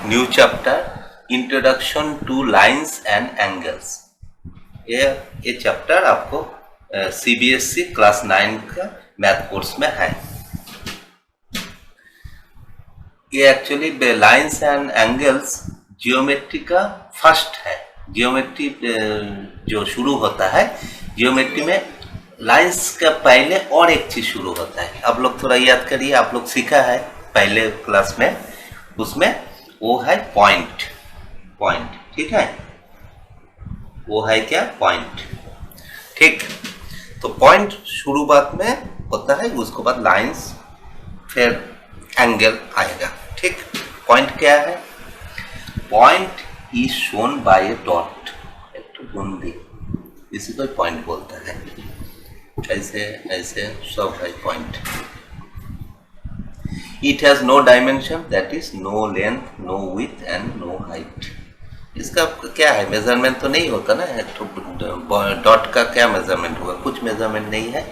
New chapter introduction two lines and angles. ये chapter आपको CBSE class 9 का math course में है। ये actually lines and angles geometry का फर्स्ट है। जियोमेट्री जो शुरू होता है, जियोमेट्री में लाइंस का पहले और एक चीज शुरू होता है। आप लोग थोड़ा याद करिए, आप लोग सीखा है पहले क्लास में, उसमें वो है पॉइंट। पॉइंट, ठीक है, वो है क्या? पॉइंट। ठीक, तो पॉइंट शुरुआत में होता है, उसके बाद लाइंस, फिर एंगल आएगा। ठीक, पॉइंट क्या है? Point is shown by A dot, एक तो बूंदी, इसी को पॉइंट बोलता है। ऐसे ऐसे सब है point. It has no dimension, that is no length, no width and no height. इसका क्या है? मेजरमेंट तो नहीं होता ना, तो डॉट का क्या मेजरमेंट होगा? कुछ मेजरमेंट नहीं है,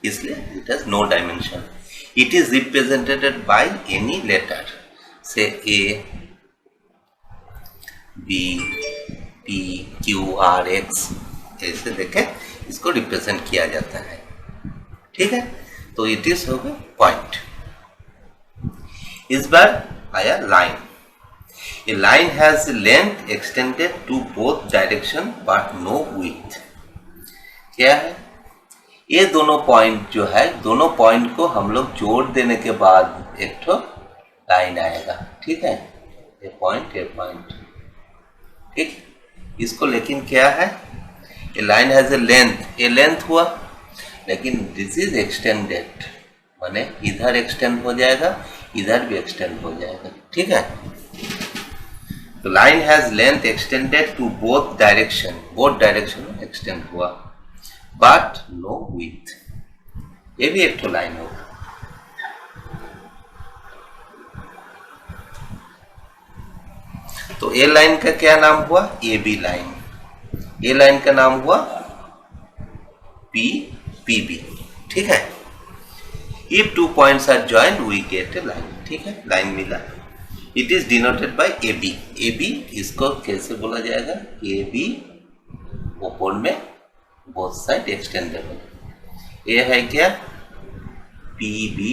इसलिए it has no dimension. It is represented by any letter, say A, B, P, Q, R, X, ऐसे देखे इसको रिप्रेजेंट किया जाता है। ठीक है, तो इट इज हो गया पॉइंट। इस बार आया line. A line has length extended to both direction but no width. क्या है? ये दोनों पॉइंट जो है, दोनों पॉइंट को हम लोग जोड़ देने के बाद एक तो लाइन आएगा। ठीक है, ए पॉइंट, ए पॉइंट। ठीक, इसको लेकिन क्या है? A line has a length, a length हुआ, लेकिन दिस इज एक्सटेंडेड, माने इधर एक्सटेंड हो जाएगा, इधर भी एक्सटेंड हो जाएगा। ठीक है, तो line has length extended to both direction, बोथ डायरेक्शन में एक्सटेंड हुआ, बट नो विड्थ। ये भी एक तो लाइन होगा। तो ए लाइन का क्या नाम हुआ? A B line. A line का नाम हुआ पी पी बी। ठीक है, if two points are joined we get a line। ठीक है, लाइन मिला। it is denoted by AB। AB इसको कैसे बोला जाएगा? AB ओपन में both side extendable। A है क्या? PB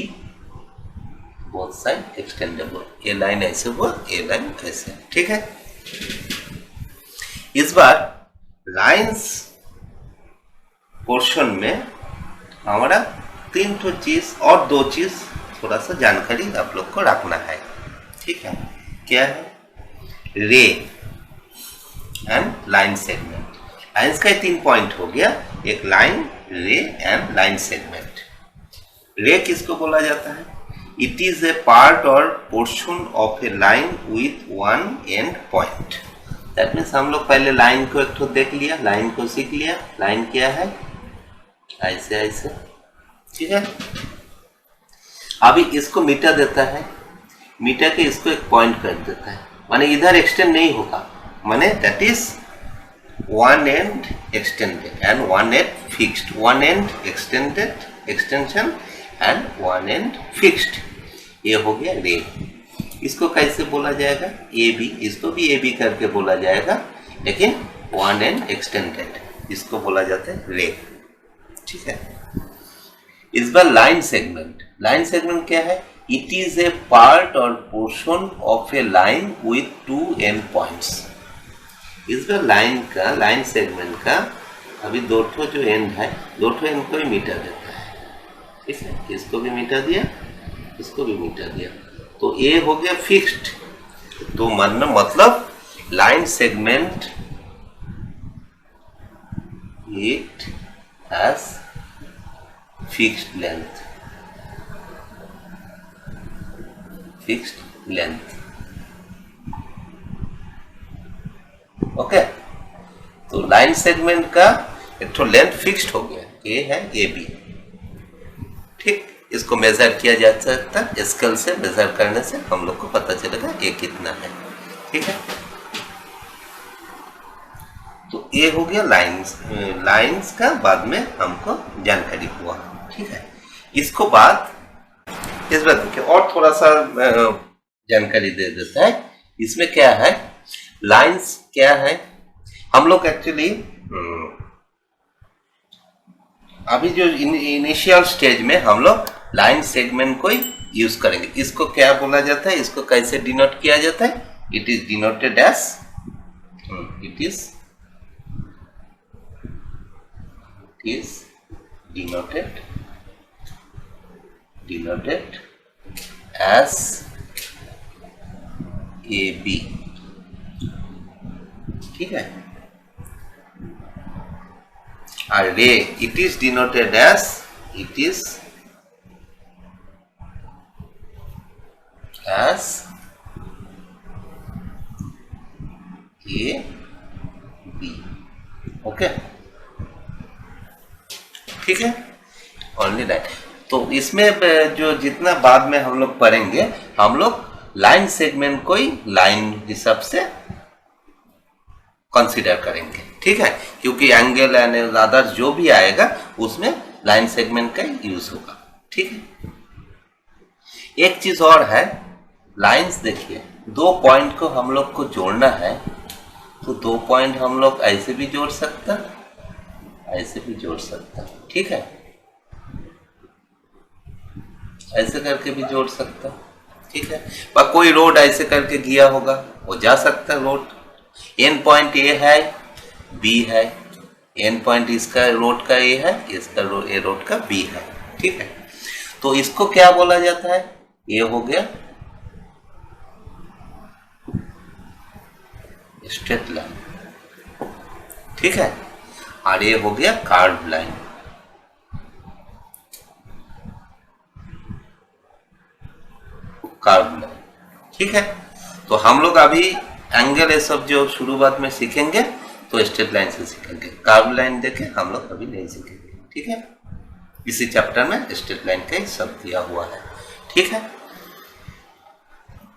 both side extendable। ये लाइन ऐसे हुआ, ये लाइन ऐसे। ठीक है, इस बार लाइंस पोर्शन में हमारा तीन तो चीज और दो चीज थोड़ा सा जानकारी आप लोग को रखना है। ठीक है, क्या है? रे एंड लाइन सेगमेंट। लाइंस का 3 पॉइंट हो गया, एक लाइन, रे एंड लाइन सेगमेंट। रे किसको बोला जाता है? इट इज ए पार्ट और portion of A line with one and point. That means हम लोग पहले लाइन को एक तो देख लिया, लाइन को सीख लिया। लाइन क्या है? ऐसे ऐसे। ठीक है, अभी इसको मीटर देता है, मीटर के इसको एक पॉइंट कर देता है, माने इधर एक्सटेंड नहीं होगा, माने that is one and extended and one and fixed, one and extended extension and one and fixed. ये हो गया रे। इसको कैसे बोला जाएगा? ए बी, इसको भी ए बी करके बोला जाएगा, लेकिन वन एंड एक्सटेंडेड, इसको बोला जाता है रे। ठीक है, इस बार लाइन सेगमेंट। लाइन सेगमेंट क्या है? इट इज ए पार्ट और portion of A line with to and points. इस बार लाइन का, लाइन सेगमेंट का अभी दो ठो जो एंड है, दो ठो एंड को ही मीटर देता है। ठीक है, इसको भी मीटर दिया, इसको भी मीटर दिया, तो ए हो गया फिक्स्ड। तो मतलब line segment it has fixed length, fixed length। Okay, तो लाइन सेगमेंट का एक तो लेंथ फिक्स्ड हो गया, ये है ए बी। ठीक, इसको मेजर किया जा सकता है, स्केल से मेजर करने से हम लोग को पता चलेगा ये कितना है। ठीक है, तो ये हो गया लाइंस। लाइंस का बाद में हमको जानकारी हुआ। ठीक है, इसको बाद इस बात देखिए और थोड़ा सा जानकारी दे देता है। इसमें क्या है, लाइंस क्या है, हम लोग एक्चुअली अभी जो इनिशियल स्टेज में हम लोग लाइन सेगमेंट को यूज करेंगे। इसको क्या बोला जाता है, इसको कैसे डिनोट किया जाता है, it is denoted as, it is denoted as AB, ठीक है। और ray it is denoted as, it is as AB, okay, ठीक है, ओनली लाइन। तो इसमें जो जितना बाद में हम लोग पढ़ेंगे, हम लोग लाइन सेगमेंट को ही लाइन हिसाब से कंसीडर करेंगे, ठीक है, क्योंकि एंगल एंड अदर जो भी आएगा उसमें लाइन सेगमेंट का यूज होगा, ठीक है। एक चीज और है, लाइंस देखिए, दो पॉइंट को हम लोग को जोड़ना है, तो दो पॉइंट हम लोग ऐसे भी जोड़ सकते हैं, ऐसे भी जोड़ सकता है, ठीक है, ऐसे करके भी जोड़ सकता, ठीक है। पर कोई रोड ऐसे करके गया होगा, वो जा सकता है रोड, एन पॉइंट ए है, बी है, एन पॉइंट इसका रोड का ए है, इसका ए रोड का बी है, ठीक है। तो इसको क्या बोला जाता है, ये हो गया स्ट्रेट लाइन, ठीक है, और ये हो गया कर्व लाइन, कर्व लाइन, ठीक है। तो हम लोग अभी एंगल ये सब जो शुरुआत में सीखेंगे तो स्ट्रेट लाइन से सीखेंगे, कर्व लाइन देखे हम लोग अभी नहीं सीखेंगे, ठीक है। इसी चैप्टर में स्ट्रेट लाइन का सब दिया हुआ है, ठीक है।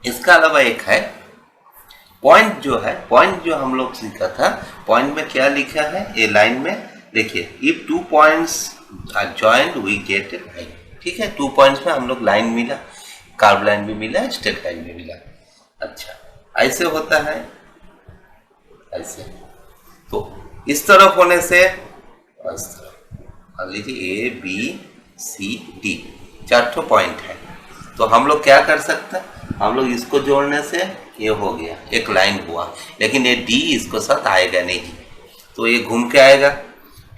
इसका अलावा एक है पॉइंट, जो है पॉइंट जो हम लोग सीखा था, पॉइंट में क्या लिखा है, ये लाइन में देखिए, if two points are joined we get a line, ठीक है। 2 पॉइंट्स में हम लोग लाइन मिला, कर्व लाइन भी मिला, स्ट्रेट लाइन भी मिला। अच्छा, ऐसे होता है, ऐसे, तो इस तरफ होने से इस तरफ मान लीजिए A B C D 4 point है, तो हम लोग क्या कर सकते हैं, हम लोग इसको जोड़ने से ये हो गया, एक लाइन हुआ, लेकिन ये डी इसको साथ आएगा नहीं, तो ये घूम के आएगा,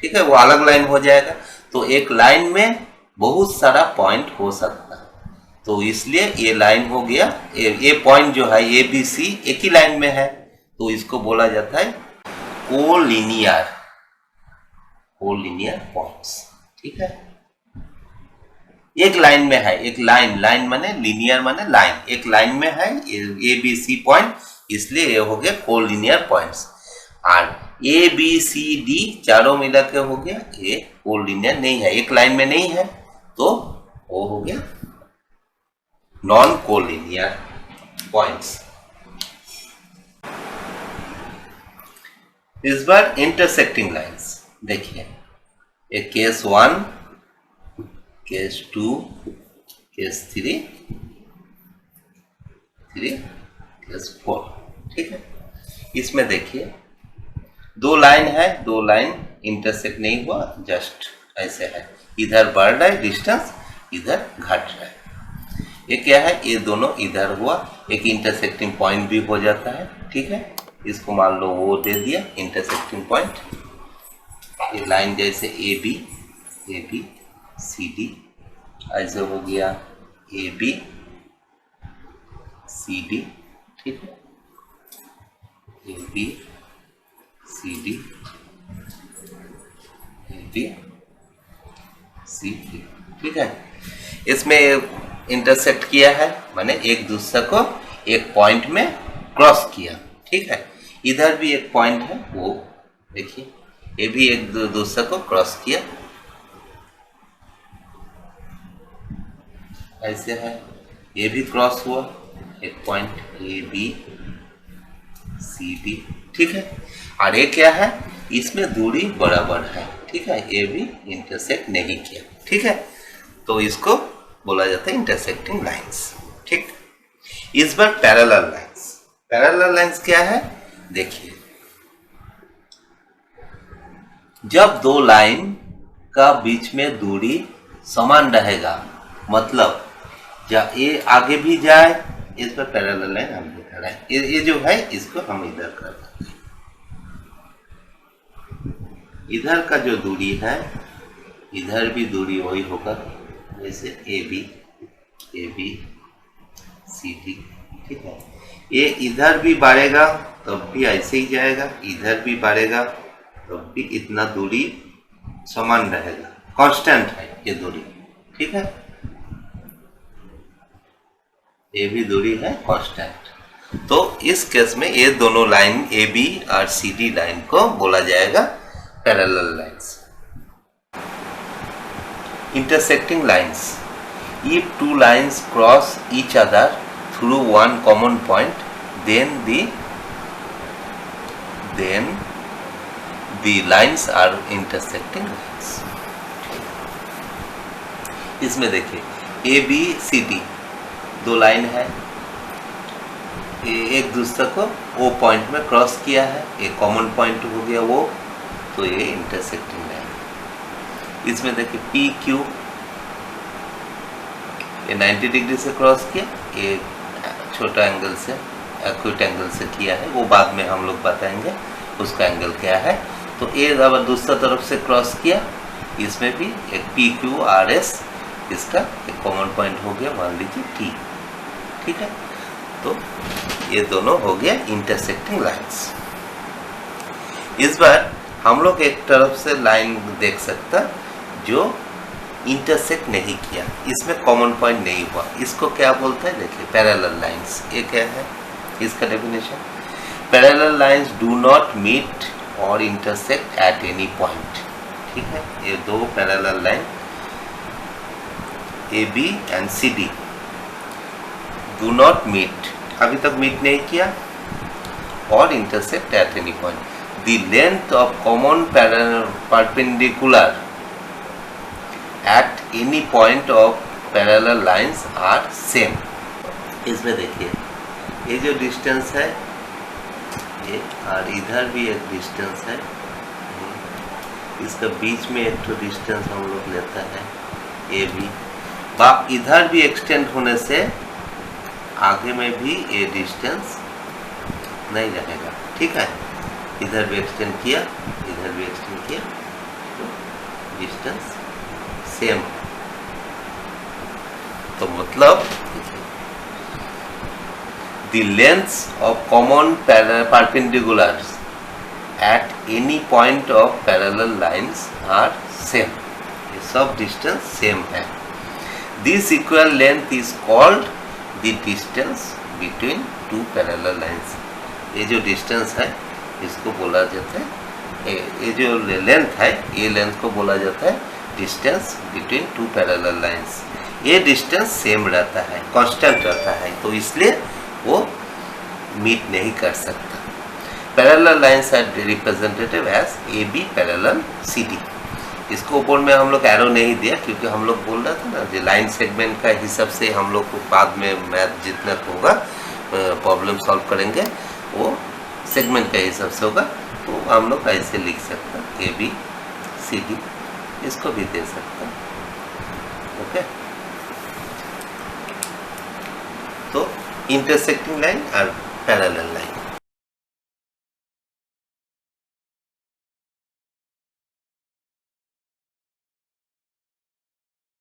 ठीक है, वो अलग लाइन हो जाएगा। तो एक लाइन में बहुत सारा पॉइंट हो सकता है, तो इसलिए ये लाइन हो गया, ये पॉइंट जो है ए बी सी एक ही लाइन में है, तो इसको बोला जाता है कोलिनियर पॉइंट्स, ठीक है। एक लाइन में है, एक लाइन माने लीनियर माने लाइन, एक लाइन में है ए बी सी पॉइंट, इसलिए ये हो गया कोलिनियर पॉइंट्स। और ए बी सी डी चारों मिला के हो गया, ये कोलिनियर नहीं है, एक लाइन में नहीं है, तो वो हो गया नॉन कोलिनियर पॉइंट्स। इस बार इंटरसेक्टिंग लाइंस देखिए, ये केस 1, केस 2, केस 3, केस 4, ठीक है। इसमें देखिए 2 लाइन है, 2 लाइन इंटरसेक्ट नहीं हुआ, जस्ट ऐसे है, इधर बढ़ रहा है डिस्टेंस, इधर घट रहा है। ये क्या है, ये दोनों इधर हुआ, एक इंटरसेक्टिंग पॉइंट भी हो जाता है, ठीक है। इसको मान लो वो दे दिया इंटरसेक्टिंग पॉइंट, ये लाइन जैसे ए बी सी डी, ऐसे हो गया ए बी सी डी, ठीक है, A B C D, A B C D, ठीक है। इसमें इंटरसेक्ट किया है, माने एक दूसरे को एक पॉइंट में क्रॉस किया, ठीक है। इधर भी एक पॉइंट है, वो देखिए, ये भी एक दूसरे को क्रॉस किया, ऐसे है, ये भी क्रॉस हुआ, एक point A B C D, ठीक है। और ये क्या है, इसमें दूरी बराबर है, ठीक है, ये भी इंटरसेक्ट नहीं किया, ठीक है, तो इसको बोला जाता है इंटरसेक्टिंग लाइंस, ठीक। इस बार पैरेलल पैरेलल लाइंस क्या है? देखिए, जब दो लाइन का बीच में दूरी समान रहेगा, मतलब जब ये आगे भी जाए, इस पर पैरेलल लाइन हम दिखा रहे हैं, ये जो है इसको हम इधर कर देंगे। इधर का जो दूरी है, इधर भी दूरी वही होगा, जैसे ए बी सी डी, ठीक है। ये इधर भी बढ़ेगा तब भी ऐसे ही जाएगा, इधर भी बढ़ेगा तब भी इतना दूरी समान रहेगा, कांस्टेंट है ये दूरी, ठीक है। ये भी दूरी है कांस्टेंट। तो इस केस में ये दोनों लाइन ए बी और सी डी लाइन को बोला जाएगा parallel lines. Intersecting lines. If two lines cross each other through one common point, then the lines are intersecting lines. इसमें देखिए, ए बी सी डी दो लाइन है, एक दूसरे को ओ पॉइंट में क्रॉस किया है, एक कॉमन पॉइंट हो गया वो, तो ये इंटरसेक्टिंग लाइन। इसमें देखिए पी क्यू, ये 90 डिग्री से क्रॉस किया, ये छोटा एंगल से एक्यूट एंगल से किया है, वो बाद में हम लोग बताएंगे उसका एंगल क्या है। तो ये अब दूसरा तरफ से क्रॉस किया, इसमें भी एक पी क्यू आर एस, इसका एक कॉमन पॉइंट हो गया, मान लीजिए टी, ठीक है। तो ये दोनों हो गया इंटरसेक्टिंग लाइंस। इस बार हम लोग एक तरफ से लाइन देख सकता जो इंटरसेक्ट नहीं किया, इसमें कॉमन पॉइंट नहीं हुआ, इसको क्या बोलते हैं? देखिए पैरेलल लाइंस। ये क्या है इसका definition? Parallel lines do not meet or intersect at any point, ठीक है। ये दो parallel line A B and C D do not meet, अभी तक मीट नहीं किया, और intersect at any point. The length of common perpendicular at any point of parallel lines are same. इसमें देखिए, ये जो डिस्टेंस है ये, और इधर भी एक डिस्टेंस है, इसका बीच में एक तो डिस्टेंस हम लोग लेता है ए बी, इधर भी एक्सटेंड होने से आगे में भी ये डिस्टेंस नहीं रहेगा, ठीक है। इधर भी एक्सटेंड किया, इधर भी एक्सटेंड किया, तो डिस्टेंस सेम। तो मतलब the lengths of common perpendiculars at any point of parallel lines are same, ये सब डिस्टेंस सेम है। This equal length is called the distance between two parallel lines. ये जो डिस्टेंस है इसको बोला जाता है, ये जो लेंथ है, ये लेंथ को बोला जाता है distance between two parallel lines. ये डिस्टेंस सेम रहता है, कांस्टेंट रहता है, तो इसलिए वो मीट नहीं कर सकता। Parallel lines are representative as A B parallel C D. इसको ऊपर में हम लोग एरो नहीं दिया क्योंकि हम लोग बोल रहे थे ना, जो लाइन सेगमेंट का हिसाब से हम लोग को बाद में मैथ जितना होगा प्रॉब्लम सॉल्व करेंगे वो सेगमेंट के हिसाब से होगा, तो हम लोग ऐसे लिख सकते हैं ए बी सी डी, इसको भी दे सकते हैं, ओके। तो इंटरसेक्टिंग लाइन और पैरेलल लाइन।